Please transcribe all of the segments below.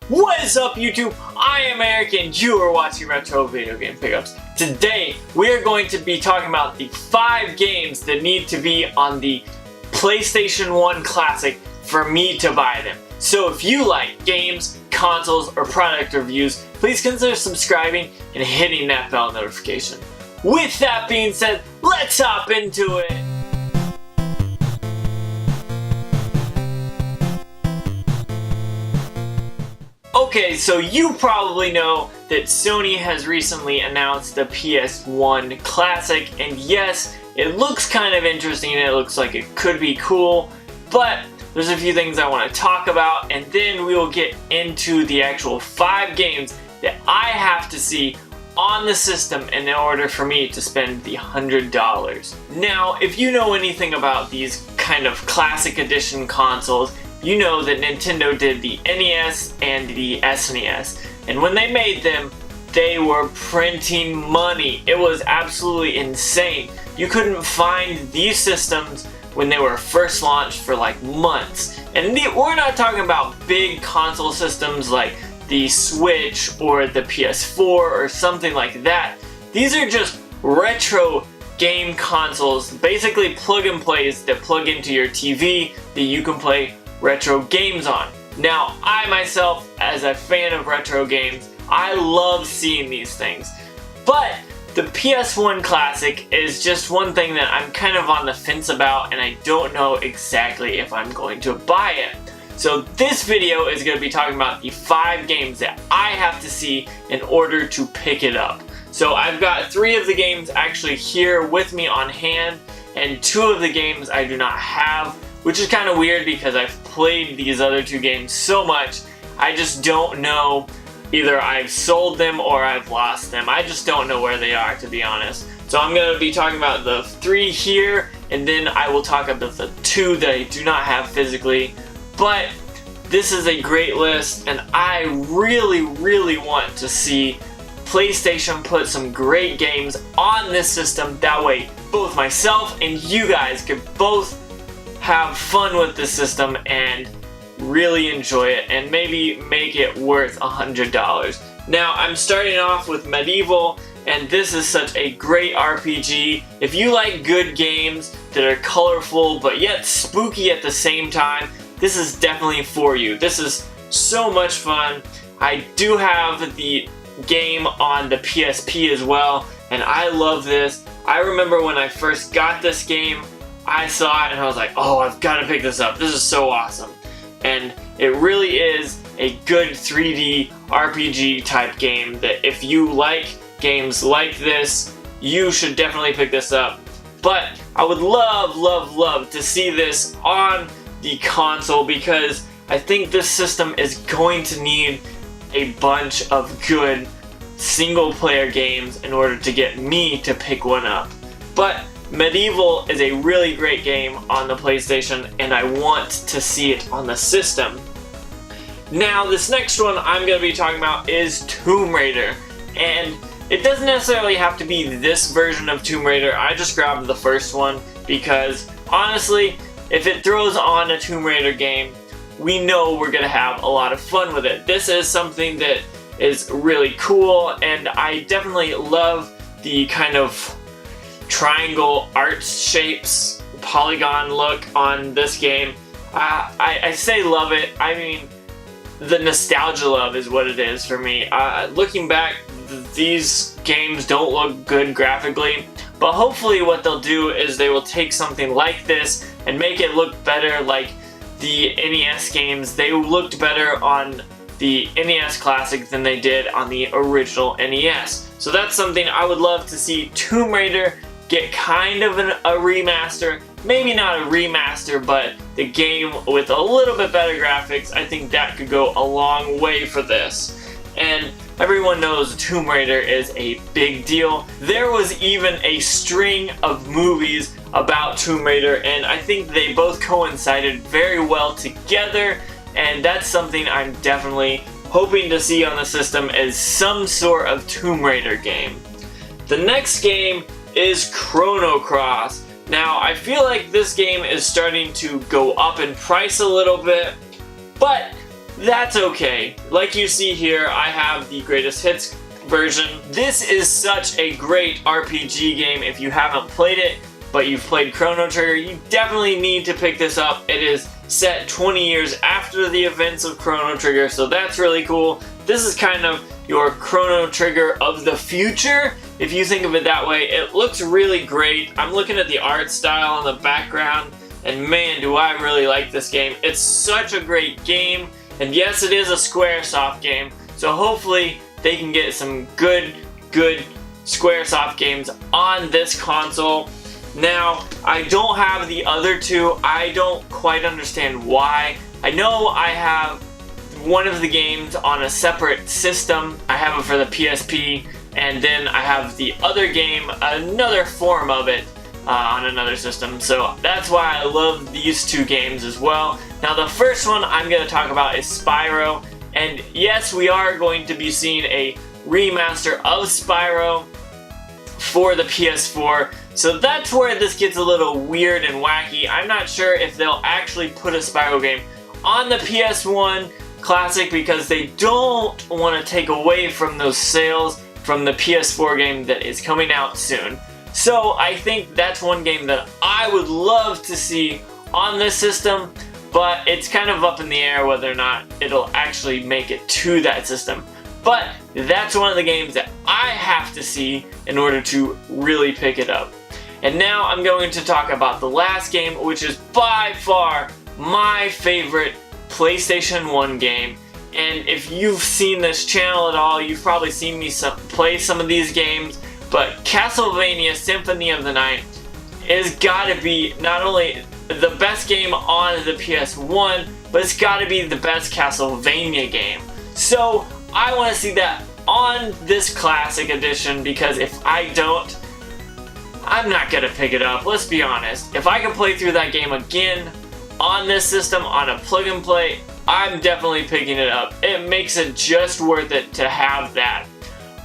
What is up, YouTube? I am Eric and you are watching Retro Video Game Pickups. Today we are going to be talking about the 5 games that need to be on the PlayStation 1 Classic for me to buy them. So if you like games, consoles, or product reviews, please consider subscribing and hitting that bell notification. With that being said, let's hop into it! Okay, so you probably know that Sony has recently announced the PS1 Classic, and yes, it looks kind of interesting, it looks like it could be cool, but there's a few things I want to talk about, and then we will get into the actual 5 games that I have to see on the system in order for me to spend the $100. Now, if you know anything about these kind of Classic Edition consoles, you know that Nintendo did the NES and the SNES, and when they made them, they were printing money. It was absolutely insane. You couldn't find these systems when they were first launched for like months. And we're not talking about big console systems like the Switch or the PS4 or something like that. These are just retro game consoles, basically plug and plays that plug into your TV that you can play retro games on. Now, I myself, as a fan of retro games, I love seeing these things. But the PS1 Classic is just one thing that I'm kind of on the fence about, and I don't know exactly if I'm going to buy it. So this video is going to be talking about the 5 games that I have to see in order to pick it up. So I've got 3 of the games actually here with me on hand, and 2 of the games I do not have, which is kind of weird because I've played these other 2 games so much, I just don't know, either I've sold them or I've lost them. I just don't know where they are, to be honest. So I'm going to be talking about the 3 here, and then I will talk about the 2 that I do not have physically. But this is a great list, and I really want to see PlayStation put some great games on this system. That way, both myself and you guys could both have fun with the system and really enjoy it and maybe make it worth $100. Now, I'm starting off with Medieval, and this is such a great RPG. If you like good games that are colorful but yet spooky at the same time, this is definitely for you. This is so much fun. I do have the game on the PSP as well, and I love this. I remember when I first got this game, I saw it and I was like, oh, I've got to pick this up. This is so awesome. And it really is a good 3D RPG type game that if you like games like this, you should definitely pick this up. But I would love to see this on the console because I think this system is going to need a bunch of good single player games in order to get me to pick one up. But Medieval is a really great game on the PlayStation, and I want to see it on the system. Now, this next one I'm going to be talking about is Tomb Raider, and it doesn't necessarily have to be this version of Tomb Raider. I just grabbed the first one because, honestly, if it throws on a Tomb Raider game, we know we're going to have a lot of fun with it. This is something that is really cool, and I definitely love the kind of triangle art shapes, polygon look on this game. I say love it. I mean, the nostalgia love is what it is for me. Looking back, these games don't look good graphically, but hopefully what they'll do is they will take something like this and make it look better like the NES games. They looked better on the NES Classic than they did on the original NES. So that's something I would love to see Tomb Raider get kind of a remaster. Maybe not a remaster, but the game with a little bit better graphics. I think that could go a long way for this. And everyone knows Tomb Raider is a big deal. There was even a string of movies about Tomb Raider, and I think they both coincided very well together, and that's something I'm definitely hoping to see on the system as some sort of Tomb Raider game. The next game is Chrono Cross. Now, I feel like this game is starting to go up in price a little bit, but that's okay. Like you see here, I have the greatest hits version. This is such a great RPG game. If you haven't played it, but you've played Chrono Trigger, you definitely need to pick this up. It is set 20 years after the events of Chrono Trigger, so that's really cool. This is kind of your Chrono Trigger of the future, if you think of it that way. It looks really great. I'm looking at the art style in the background, and man, do I really like this game. It's such a great game, and yes, it is a Squaresoft game, so hopefully they can get some good Squaresoft games on this console. Now, I don't have the other two. I don't quite understand why. I know I have one of the games on a separate system. I have it for the PSP, and then I have the other game, another form of it, on another system. So that's why I love these two games as well. Now, the first one I'm going to talk about is Spyro. And yes, we are going to be seeing a remaster of Spyro for the PS4. So that's where this gets a little weird and wacky. I'm not sure if they'll actually put a Spyro game on the PS1 Classic because they don't want to take away from those sales from the PS4 game that is coming out soon. So I think that's one game that I would love to see on this system, but it's kind of up in the air whether or not it'll actually make it to that system. But that's one of the games that I have to see in order to really pick it up. And now I'm going to talk about the last game, which is by far my favorite PlayStation 1 game. And if you've seen this channel at all, you've probably seen me play some of these games, but Castlevania Symphony of the Night has got to be not only the best game on the PS1, but it's got to be the best Castlevania game. So I want to see that on this Classic Edition, because if I don't, I'm not going to pick it up. Let's be honest. If I can play through that game again on this system, on a plug and play, I'm definitely picking it up. It makes it just worth it to have that.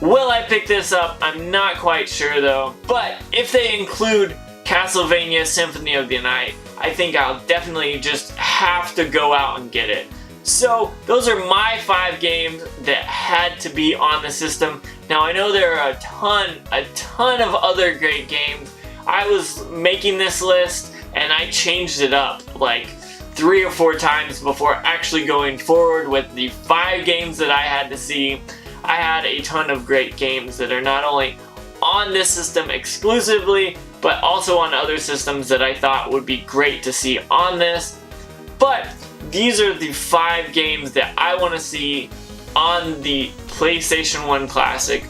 Will I pick this up? I'm not quite sure though. But if they include Castlevania Symphony of the Night, I think I'll definitely just have to go out and get it. So those are my 5 games that had to be on the system. Now I know there are a ton of other great games. I was making this list and I changed it up like 3 or 4 times before actually going forward with the 5 games that I had to see. I had a ton of great games that are not only on this system exclusively, but also on other systems that I thought would be great to see on this. But these are the 5 games that I want to see on the PlayStation 1 Classic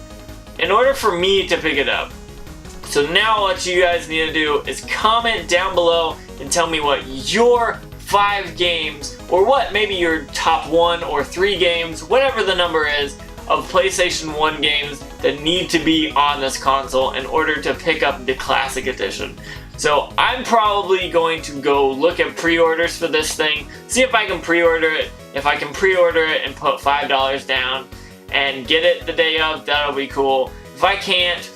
in order for me to pick it up. So now what you guys need to do is comment down below and tell me what your 5 games, or what maybe your top 1 or 3 games, whatever the number is, of PlayStation 1 games that need to be on this console in order to pick up the Classic Edition. So I'm probably going to go look at pre-orders for this thing, see if I can pre-order it. If I can pre-order it and put $5 down and get it the day of, that'll be cool. If I can't,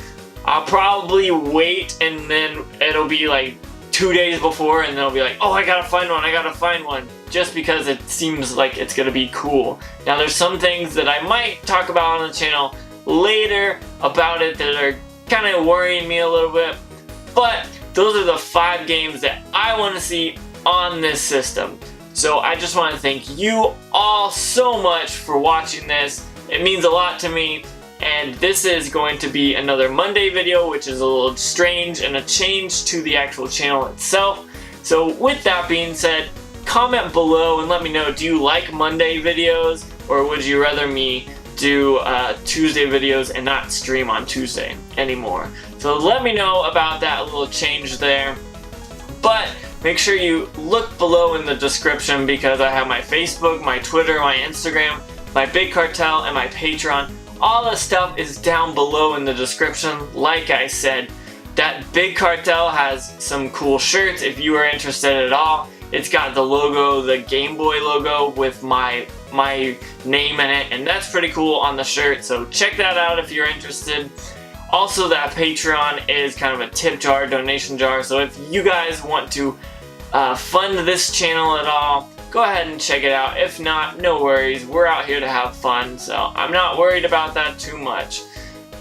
I'll probably wait, and then it'll be like 2 days before, and then I'll be like, oh, I gotta find one, just because it seems like it's gonna be cool. Now there's some things that I might talk about on the channel later about it that are kind of worrying me a little bit, but those are the 5 games that I want to see on this system. So I just want to thank you all so much for watching this. It means a lot to me. And this is going to be another Monday video, which is a little strange and a change to the actual channel itself. So with that being said, comment below and let me know, do you like Monday videos, or would you rather me do Tuesday videos and not stream on Tuesday anymore? So let me know about that little change there. But make sure you look below in the description, because I have my Facebook, my Twitter, my Instagram, my Big Cartel, and my Patreon. All the stuff is down below in the description. Like I said, that Big Cartel has some cool shirts if you are interested at all. It's got the logo, the Game Boy logo with my name in it, and that's pretty cool on the shirt, so check that out if you're interested. Also, that Patreon is kind of a tip jar, donation jar, so if you guys want to fund this channel at all, go ahead and check it out. If not, no worries. We're out here to have fun, so I'm not worried about that too much.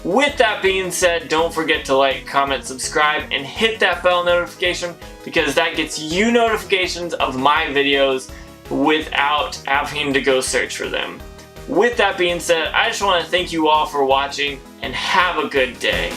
With that being said, don't forget to like, comment, subscribe, and hit that bell notification because that gets you notifications of my videos without having to go search for them. With that being said, I just want to thank you all for watching and have a good day.